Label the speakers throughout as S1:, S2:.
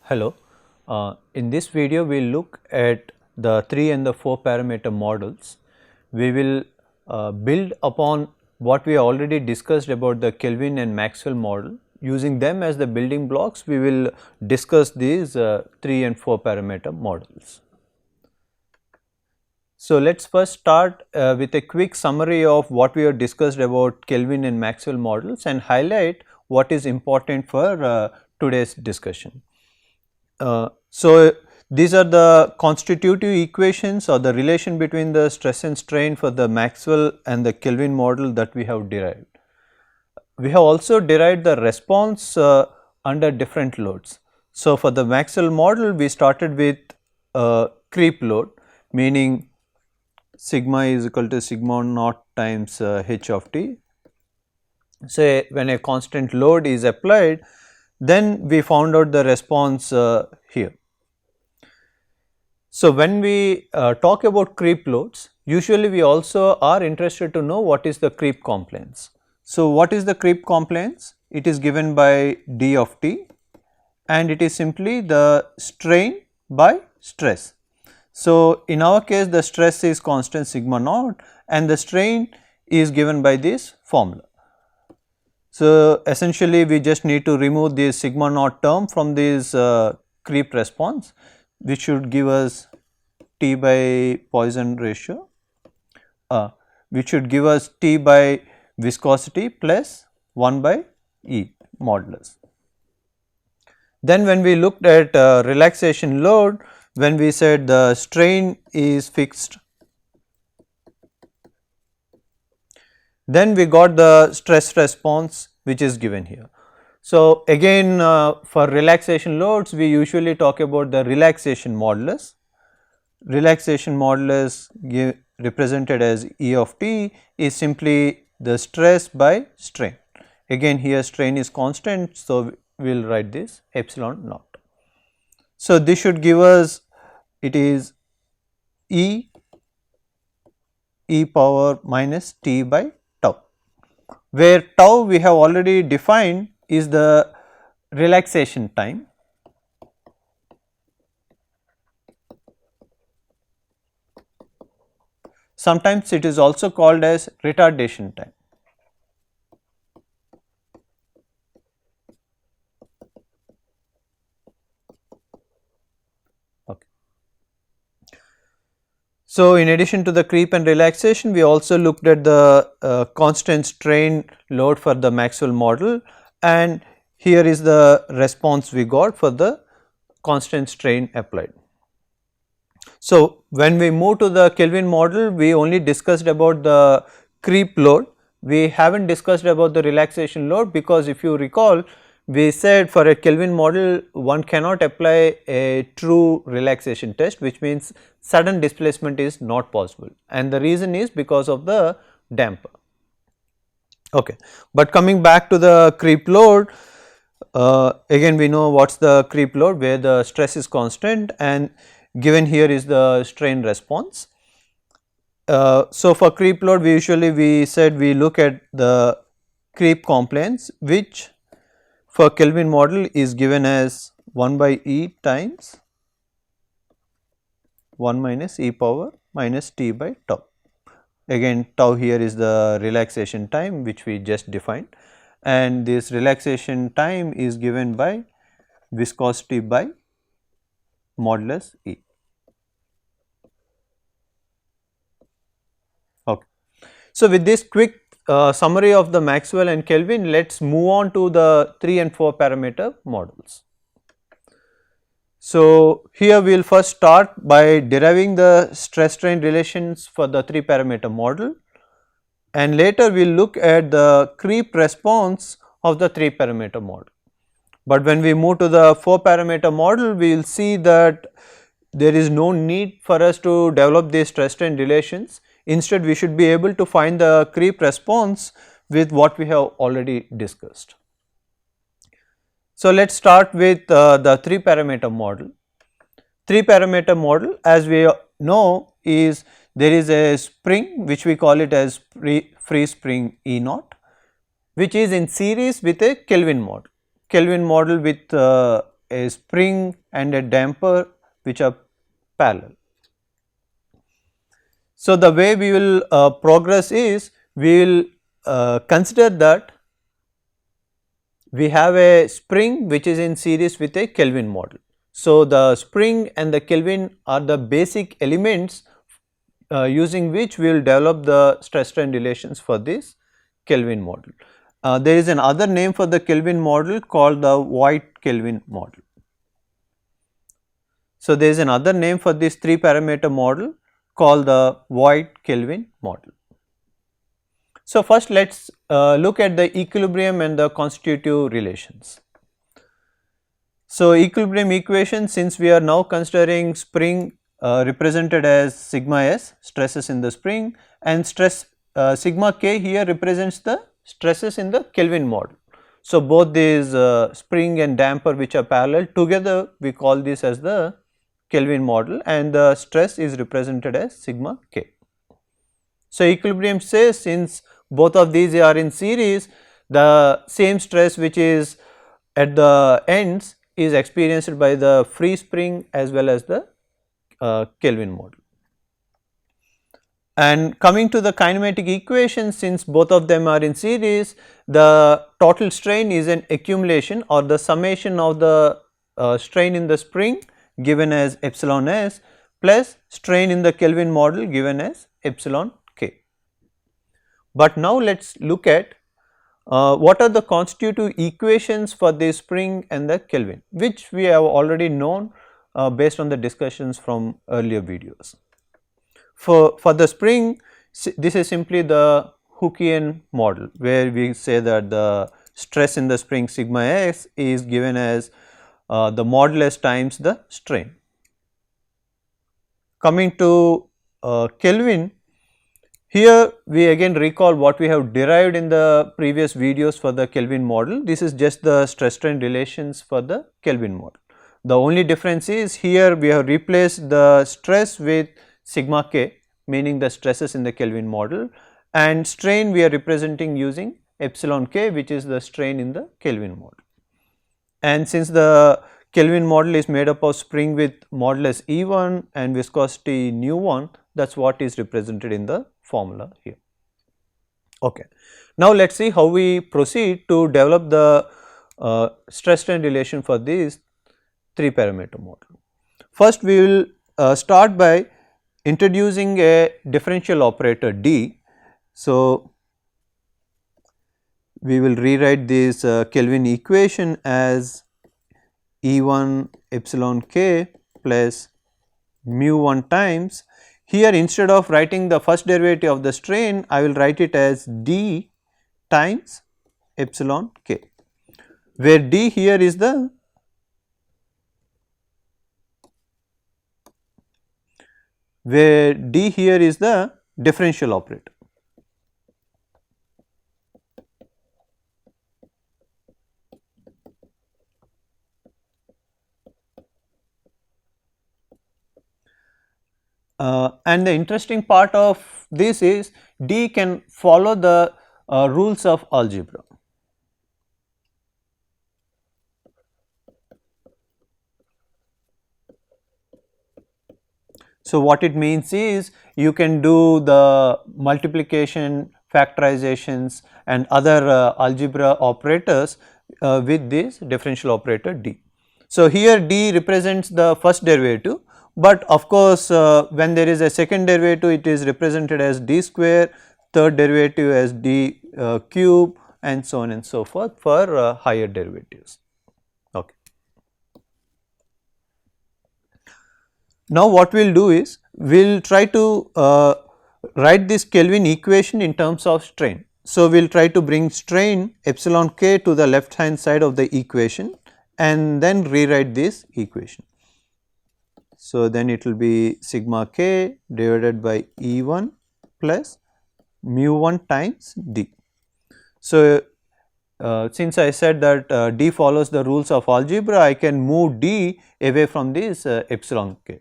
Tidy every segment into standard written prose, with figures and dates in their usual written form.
S1: Hello. In this video, we will look at the 3 and the 4 parameter models. We will build upon what we already discussed about the Kelvin and Maxwell model. Using them as the building blocks, we will discuss these 3 and 4 parameter models. So, let us first start with a quick summary of what we have discussed about Kelvin and Maxwell models and highlight what is important for today's discussion. So, these are the constitutive equations or the relation between the stress and strain for the Maxwell and the Kelvin model that we have derived. We have also derived the response under different loads. So, for the Maxwell model we started with creep load, meaning sigma is equal to sigma naught times h of t. Say when a constant load is applied, then we found out the response here. So, when we talk about creep loads, usually we also are interested to know what is the creep compliance. So, what is the creep compliance? It is given by d of t and it is simply the strain by stress. So, in our case the stress is constant sigma naught and the strain is given by this formula. So, essentially we just need to remove this sigma naught term from this creep response, which should give us T by Poisson ratio, which should give us T by viscosity plus 1 by E modulus. Then when we looked at relaxation load, when we said the strain is fixed, then we got the stress response which is given here. So, again for relaxation loads we usually talk about the relaxation modulus. Relaxation modulus represented as E of t is simply the stress by strain. Again here strain is constant, so we will write this epsilon naught. So, this should give us, it is E power minus t by tau, where tau we have already defined is the relaxation time. Sometimes it is also called as retardation time. Okay. So, in addition to the creep and relaxation, we also looked at the constant strain load for the Maxwell model, and here is the response we got for the constant strain applied. So, when we move to the Kelvin model, we only discussed about the creep load, we have not discussed about the relaxation load, because if you recall we said for a Kelvin model one cannot apply a true relaxation test, which means sudden displacement is not possible, and the reason is because of the damper. Okay. But coming back to the creep load, again we know what is the creep load, where the stress is constant and given here is the strain response. So, for creep load we said we look at the creep compliance, which for Kelvin model is given as 1 by E times 1 minus e power minus t by tau. Again tau here is the relaxation time which we just defined, and this relaxation time is given by viscosity by modulus E. Okay. So, with this quick summary of the Maxwell and Kelvin, let us move on to the 3 and 4 parameter models. So, here we will first start by deriving the stress strain relations for the 3 parameter model, and later we will look at the creep response of the 3 parameter model. But when we move to the 4 parameter model, we will see that there is no need for us to develop these stress strain relations. Instead, we should be able to find the creep response with what we have already discussed. So, let us start with the 3 parameter model. 3 parameter model, as we know, is there is a spring which we call it as free spring E naught, which is in series with a Kelvin model. Kelvin model with a spring and a damper which are parallel. So, the way we will progress is we will consider that we have a spring which is in series with a Kelvin model. So, the spring and the Kelvin are the basic elements using which we will develop the stress strain relations for this Kelvin model. There is another name for the Kelvin model called the Voigt-Kelvin model. So, there is another name for this 3 parameter model called the Voigt-Kelvin model. So, first let us look at the equilibrium and the constitutive relations. So, equilibrium equation, since we are now considering spring represented as sigma s, stresses in the spring, and stress sigma k here represents the stresses in the Kelvin model. So, both these spring and damper which are parallel together, we call this as the Kelvin model, and the stress is represented as sigma k. So, equilibrium says since both of these are in series, the same stress which is at the ends is experienced by the free spring as well as the Kelvin model. And coming to the kinematic equation, since both of them are in series, the total strain is an accumulation or the summation of the strain in the spring given as epsilon s plus strain in the Kelvin model given as epsilon k. But now let us look at what are the constitutive equations for the spring and the Kelvin, which we have already known based on the discussions from earlier videos. For the spring, this is simply the Hookean model, where we say that the stress in the spring sigma x is given as the modulus times the strain. Coming to Kelvin, here we again recall what we have derived in the previous videos for the Kelvin model. This is just the stress strain relations for the Kelvin model. The only difference is here we have replaced the stress with sigma k, meaning the stresses in the Kelvin model, and strain we are representing using epsilon k, which is the strain in the Kelvin model. And since the Kelvin model is made up of spring with modulus E1 and viscosity nu1, that is what is represented in the formula here. Okay. Now, let us see how we proceed to develop the stress strain relation for this 3 parameter model. First, we will start by introducing a differential operator d. So, we will rewrite this Kelvin equation as E1 epsilon k plus mu 1 times. Here, instead of writing the first derivative of the strain, I will write it as d times epsilon k, where d here is the differential operator. And the interesting part of this is d can follow the rules of algebra. So, what it means is you can do the multiplication, factorizations and other algebra operators with this differential operator d. So, here d represents the first derivative, but of course, when there is a second derivative it is represented as d square, third derivative as d cube and so on and so forth for higher derivatives. Okay. Now, what we will do is we will try to write this Kelvin equation in terms of strain. So, we will try to bring strain epsilon k to the left hand side of the equation and then rewrite this equation. So, then it will be sigma k divided by E1 plus mu 1 times d. So, since I said that d follows the rules of algebra, I can move d away from this epsilon k.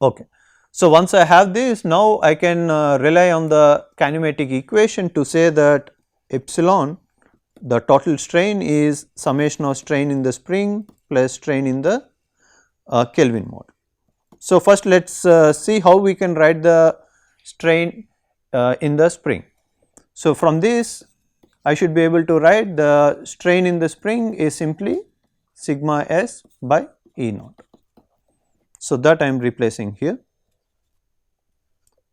S1: Okay. So, once I have this, now I can rely on the kinematic equation to say that epsilon the total strain is summation of strain in the spring plus strain in the Kelvin model. So, first let us see how we can write the strain in the spring. So, from this I should be able to write the strain in the spring is simply sigma s by E naught. So, that I am replacing here,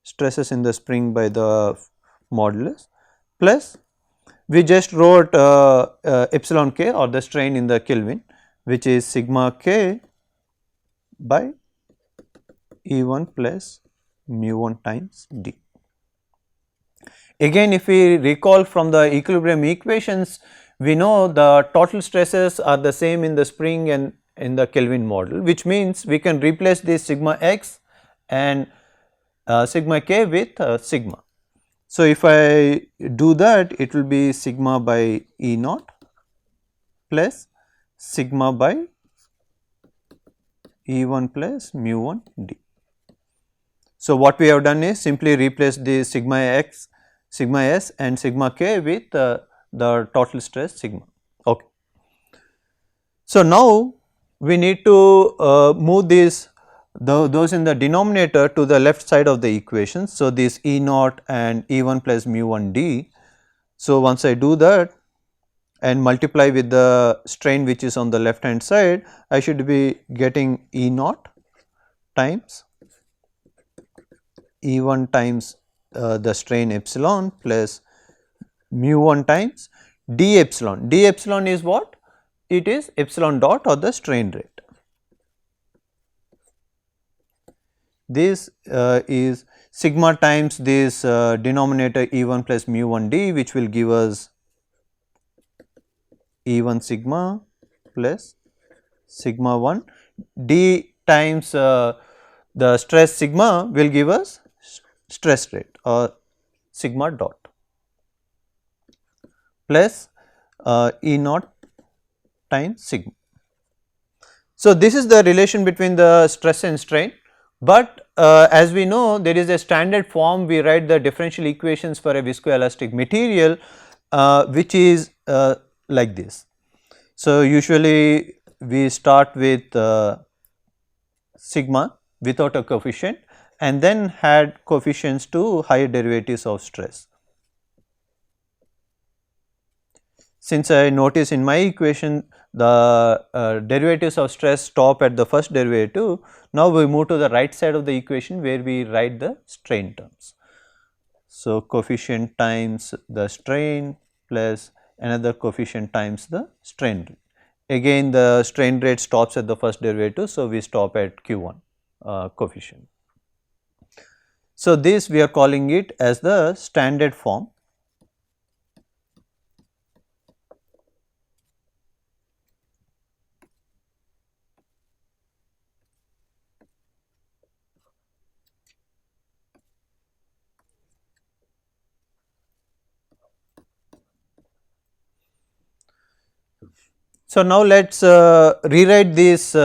S1: stresses in the spring by the modulus, plus we just wrote epsilon k or the strain in the Kelvin, which is sigma k by E1 plus mu1 times d. Again, if we recall from the equilibrium equations, we know the total stresses are the same in the spring and in the Kelvin model, which means we can replace this sigma x and sigma k with sigma. So, if I do that, it will be sigma by E naught plus sigma by E1 plus mu1 d. So, what we have done is simply replace the sigma x, sigma s and sigma k with the total stress sigma. Okay. So, now we need to move those in the denominator to the left side of the equation. So, this E naught and E1 plus mu1 d. So, once I do that and multiply with the strain which is on the left hand side, I should be getting E naught times E1 times the strain epsilon plus mu1 times d epsilon. D epsilon is what? It is epsilon dot or the strain rate. This is sigma times this denominator E1 plus mu1 d, which will give us E1 sigma plus sigma 1 d times the stress sigma will give us stress rate or sigma dot plus E naught times sigma. So, this is the relation between the stress and strain, but as we know there is a standard form we write the differential equations for a viscoelastic material which is like this. So, usually we start with sigma without a coefficient and then add coefficients to higher derivatives of stress. Since I notice in my equation the derivatives of stress stop at the first derivative, now we move to the right side of the equation where we write the strain terms. So, coefficient times the strain plus another coefficient times the strain rate. Again the strain rate stops at the first derivative, so we stop at Q1 coefficient. So, this we are calling it as the standard form. So, now let us rewrite this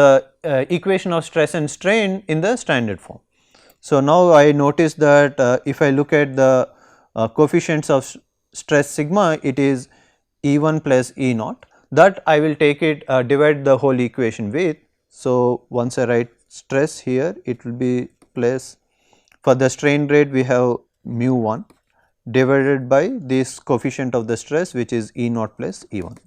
S1: equation of stress and strain in the standard form. So, now I notice that if I look at the coefficients of stress sigma, it is E1 plus E naught, that I will take it divide the whole equation with. So, once I write stress here, it will be plus, for the strain rate we have mu 1 divided by this coefficient of the stress, which is E naught plus E1.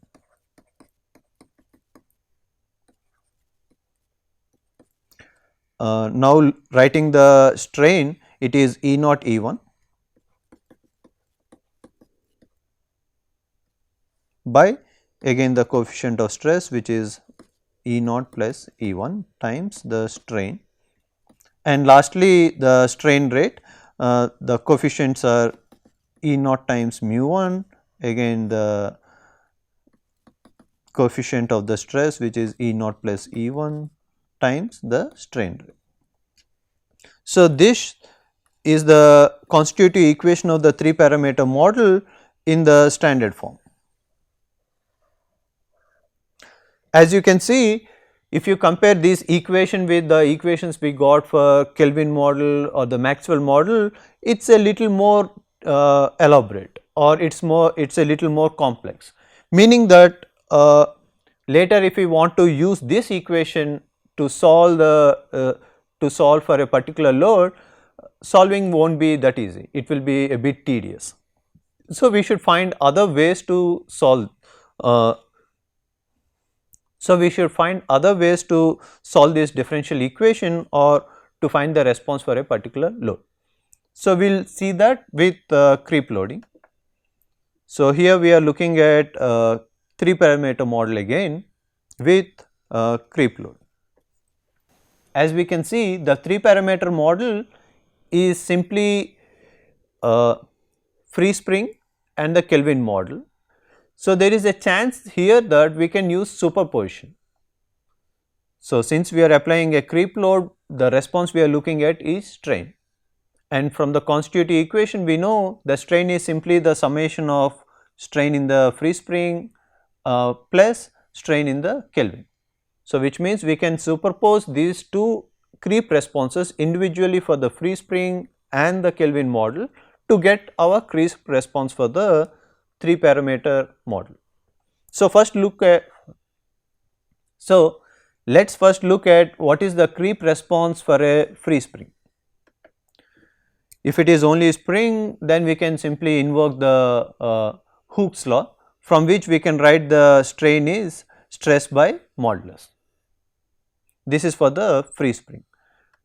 S1: Now writing the strain, it is E naught E1 by again the coefficient of stress, which is E naught plus E1 times the strain, and lastly the strain rate, the coefficients are E naught times mu 1, again the coefficient of the stress, which is E naught plus E1 times the strain rate. So, this is the constitutive equation of the 3 parameter model in the standard form. As you can see, if you compare this equation with the equations we got for Kelvin model or the Maxwell model, it is a little more elaborate, or it is a little more complex, meaning that later if we want to use this equation to solve for a particular load, solving won't be that easy, it will be a bit tedious. So we should find other ways to solve this differential equation or to find the response for a particular load. So we will see that with creep loading. So here we are looking at 3 parameter model again with creep load. As we can see, the 3 parameter model is simply free spring and the Kelvin model. So there is a chance here that we can use superposition. So since we are applying a creep load, the response we are looking at is strain, and from the constitutive equation we know the strain is simply the summation of strain in the free spring plus strain in the Kelvin. So which means we can superpose these two creep responses individually for the free spring and the Kelvin model to get our creep response for the 3 parameter model. So let's first look at what is the creep response for a free spring. If it is only spring, then we can simply invoke the Hooke's law, from which we can write the strain is stress by modulus. This is for the free spring.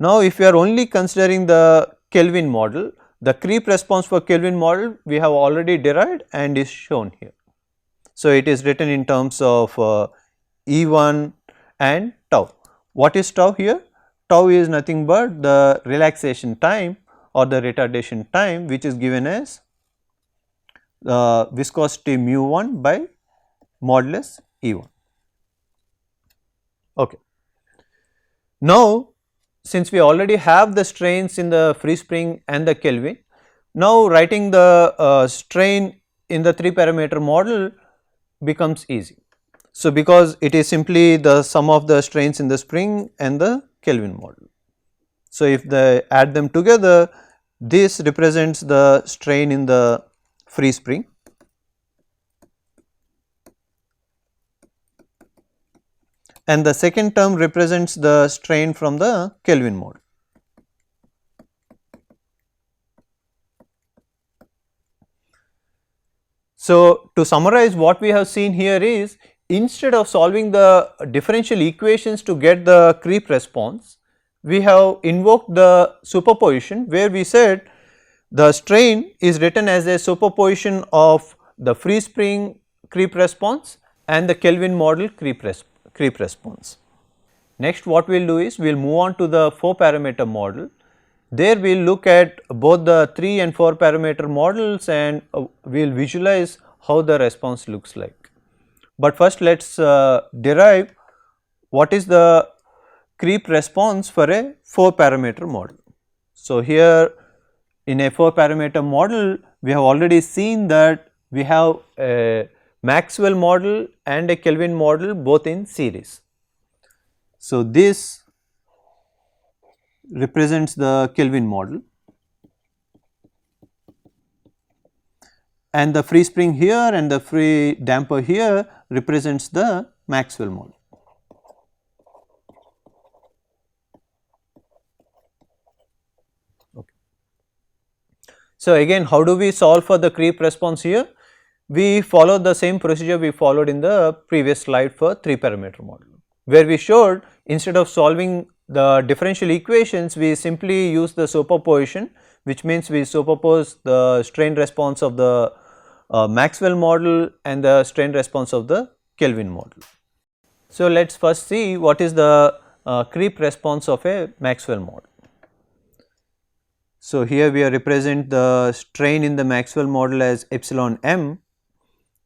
S1: Now if we are only considering the Kelvin model, the creep response for Kelvin model we have already derived and is shown here. So it is written in terms of E1 and tau. What is tau here? Tau is nothing but the relaxation time or the retardation time, which is given as viscosity mu1 by modulus E1. Okay. Now since we already have the strains in the free spring and the Kelvin, now writing the strain in the 3 parameter model becomes easy. So because it is simply the sum of the strains in the spring and the Kelvin model. So if they add them together, this represents the strain in the free spring and the second term represents the strain from the Kelvin model. So to summarize, what we have seen here is, instead of solving the differential equations to get the creep response, we have invoked the superposition, where we said the strain is written as a superposition of the free spring creep response and the Kelvin model creep response. Next what we will do is, we will move on to the 4 parameter model. There we will look at both the 3 and 4 parameter models and we will visualize how the response looks like. But first let us derive what is the creep response for a 4 parameter model. So here in a 4 parameter model, we have already seen that we have a Maxwell model and a Kelvin model both in series. So this represents the Kelvin model and the free spring here and the free damper here represents the Maxwell model. Okay. So again, how do we solve for the creep response here? We follow the same procedure we followed in the previous slide for 3 parameter model, where we showed instead of solving the differential equations, we simply use the superposition, which means we superpose the strain response of the Maxwell model and the strain response of the Kelvin model. So let us first see what is the creep response of a Maxwell model. So here we represent the strain in the Maxwell model as epsilon m,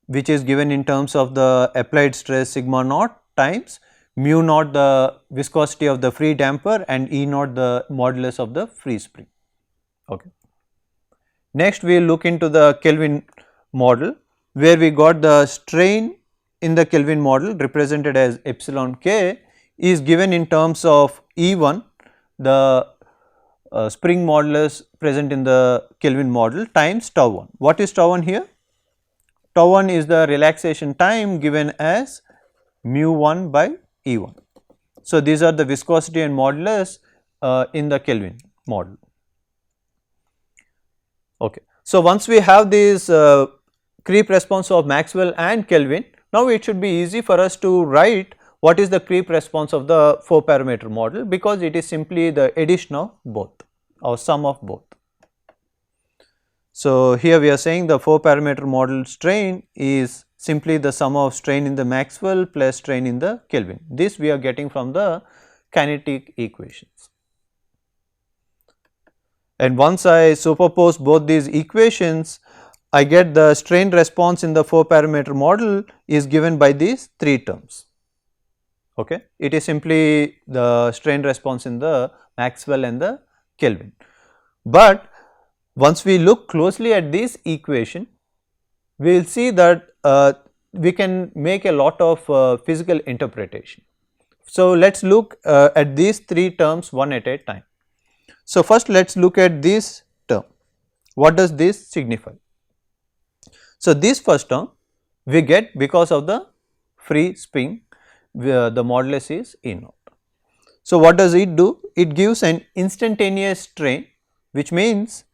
S1: which is given in terms of the applied stress sigma naught times mu naught the viscosity of the free damper and E naught the modulus of the free spring. Okay. Next we will look into the Kelvin model, where we got the strain in the Kelvin model represented as epsilon k is given in terms of E1, the spring modulus present in the Kelvin model, times tau 1. What is tau 1 here? tau 1 is the relaxation time given as mu 1 by E 1. So, these are the viscosity and modulus in the Kelvin model. Okay. So, once we have these creep response of Maxwell and Kelvin, now it should be easy for us to write what is the creep response of the 4 parameter model, because it is simply the addition of both or sum of both. So, here we are saying the 4 parameter model strain is simply the sum of strain in the Maxwell plus strain in the Kelvin. This we are getting from the kinetic equations. And once I superpose both these equations, I get the strain response in the 4 parameter model is given by these 3 terms. Okay. It is simply the strain response in the Maxwell and the Kelvin. But once we look closely at this equation, we will see that we can make a lot of physical interpretation. So, let us look at these 3 terms one at a time. So, first let us look at this term. What does this signify? So, this first term we get because of the free spin, where the modulus is E naught. So, what does it do? It gives an instantaneous strain, which means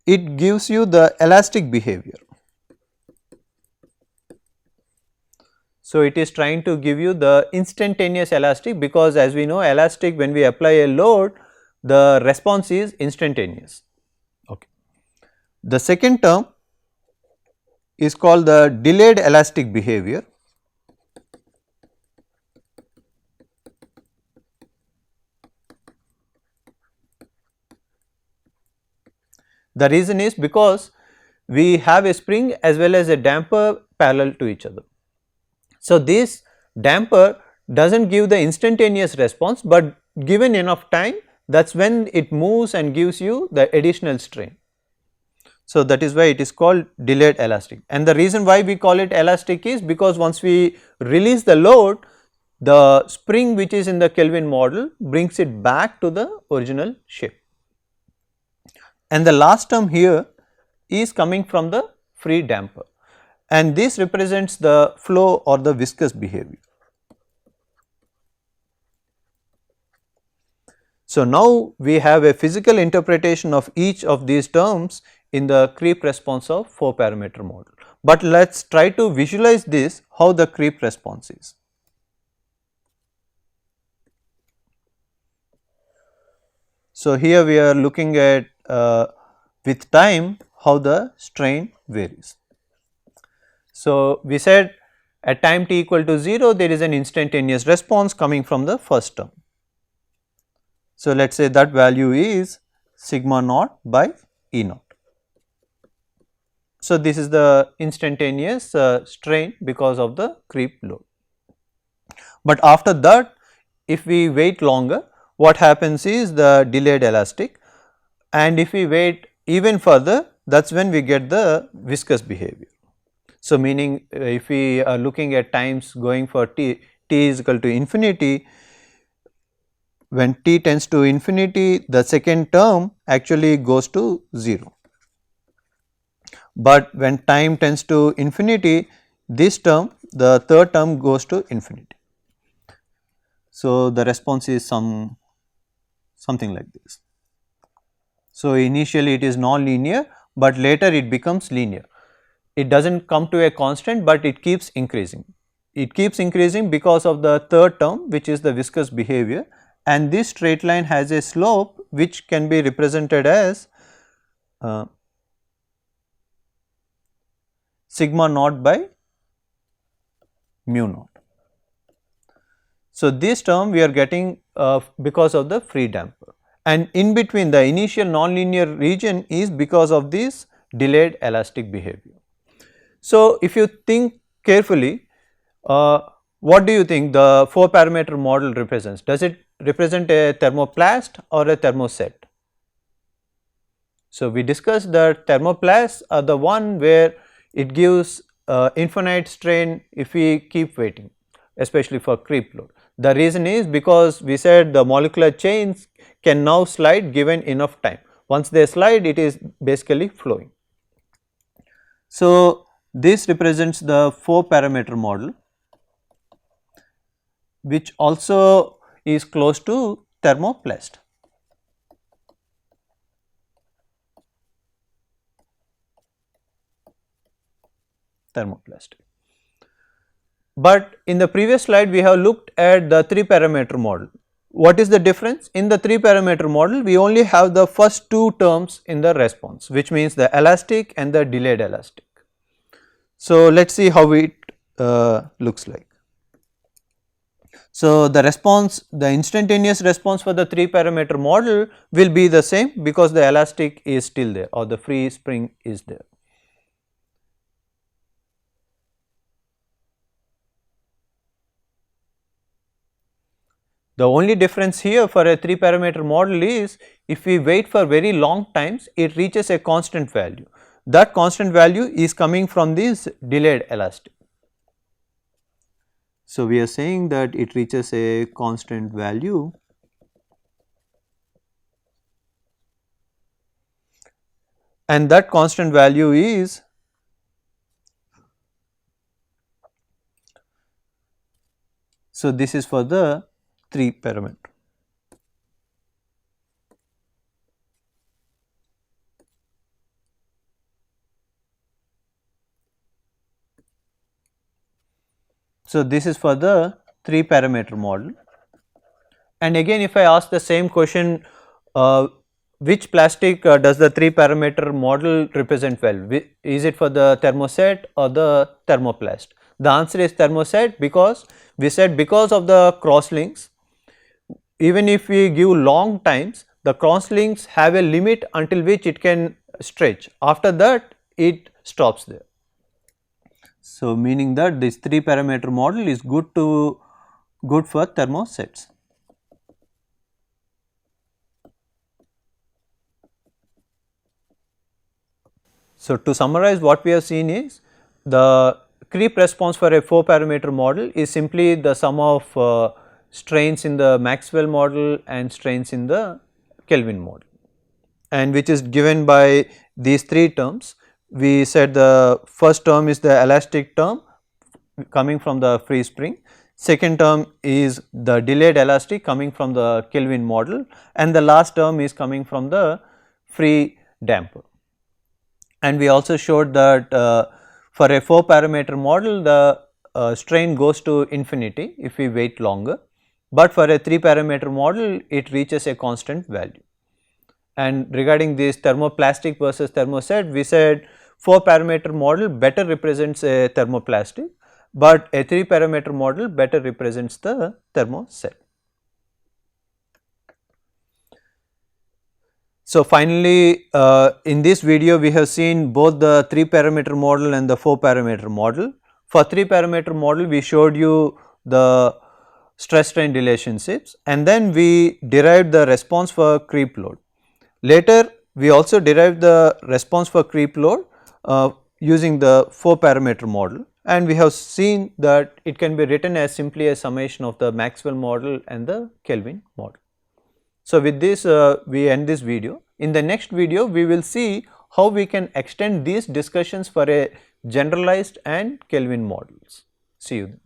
S1: it gives you the elastic behavior. So, it is trying to give you the instantaneous elastic, because as we know elastic, when we apply a load, the response is instantaneous. Okay. The second term is called the delayed elastic behavior. The reason is because we have a spring as well as a damper parallel to each other. So, this damper does not give the instantaneous response, but given enough time, that is when it moves and gives you the additional strain. So, that is why it is called delayed elastic, and the reason why we call it elastic is because once we release the load, the spring which is in the Kelvin model brings it back to the original shape. And the last term here is coming from the free damper, and this represents the flow or the viscous behavior. So, now we have a physical interpretation of each of these terms in the creep response of 4 parameter model, but let us try to visualize this, how the creep response is. So, here we are looking at with time how the strain varies. So, we said at time t equal to 0 there is an instantaneous response coming from the first term. So, let us say that value is sigma naught by E naught. So, this is the instantaneous strain because of the creep load. But after that, if we wait longer, what happens is the delayed elastic, and if we wait even further, that is when we get the viscous behavior. So, meaning if we are looking at times going for t is equal to infinity, when t tends to infinity, the second term actually goes to 0, but when time tends to infinity, this term, the third term goes to infinity. So, the response is something like this. So, initially it is non-linear, but later it becomes linear. It does not come to a constant, but it keeps increasing. It keeps increasing because of the third term, which is the viscous behavior, and this straight line has a slope which can be represented as sigma naught by mu naught. So, this term we are getting because of the free damper, and in between the initial nonlinear region is because of this delayed elastic behavior. So, if you think carefully, what do you think the 4 parameter model represents? Does it represent a thermoplast or a thermoset? So, we discussed that thermoplasts are the one where it gives infinite strain if we keep waiting, especially for creep load. The reason is because we said the molecular chains can now slide given enough time. Once they slide, it is basically flowing. So, this represents the 4 parameter model, which also is close to thermoplast. But in the previous slide we have looked at the 3 parameter model. What is the difference? In the 3 parameter model we only have the first 2 terms in the response, which means the elastic and the delayed elastic. So, let us see how it looks like. So, the response, the instantaneous response for the 3 parameter model will be the same because the elastic is still there or the free spring is there. The only difference here for a 3 parameter model is if we wait for very long times, it reaches a constant value. That constant value is coming from this delayed elastic. So, we are saying that it reaches a constant value and that constant value is so this is for the 3 parameter. So, this is for the 3 parameter model, and again if I ask the same question, which plastic does the 3 parameter model represent well? Is it for the thermoset or the thermoplast? The answer is thermoset, because we said because of the crosslinks, even if we give long times, the crosslinks have a limit until which it can stretch, after that it stops there. So, meaning that this 3 parameter model is good for thermosets. So, to summarize, what we have seen is the creep response for a 4 parameter model is simply the sum of strains in the Maxwell model and strains in the Kelvin model, and which is given by these 3 terms. We said the first term is the elastic term coming from the free spring, second term is the delayed elastic coming from the Kelvin model, and the last term is coming from the free damper. And we also showed that for a 4 parameter model the strain goes to infinity if we wait longer, but for a 3 parameter model it reaches a constant value. And regarding this thermoplastic versus thermoset, we said 4 parameter model better represents a thermoplastic, but a 3 parameter model better represents the thermoset. So, finally, in this video we have seen both the 3 parameter model and the 4 parameter model. For 3 parameter model we showed you the stress strain relationships, and then we derived the response for creep load. Later we also derived the response for creep load using the 4 parameter model, and we have seen that it can be written as simply a summation of the Maxwell model and the Kelvin model. So, with this we end this video. In the next video we will see how we can extend these discussions for a generalized and Kelvin models. See you then.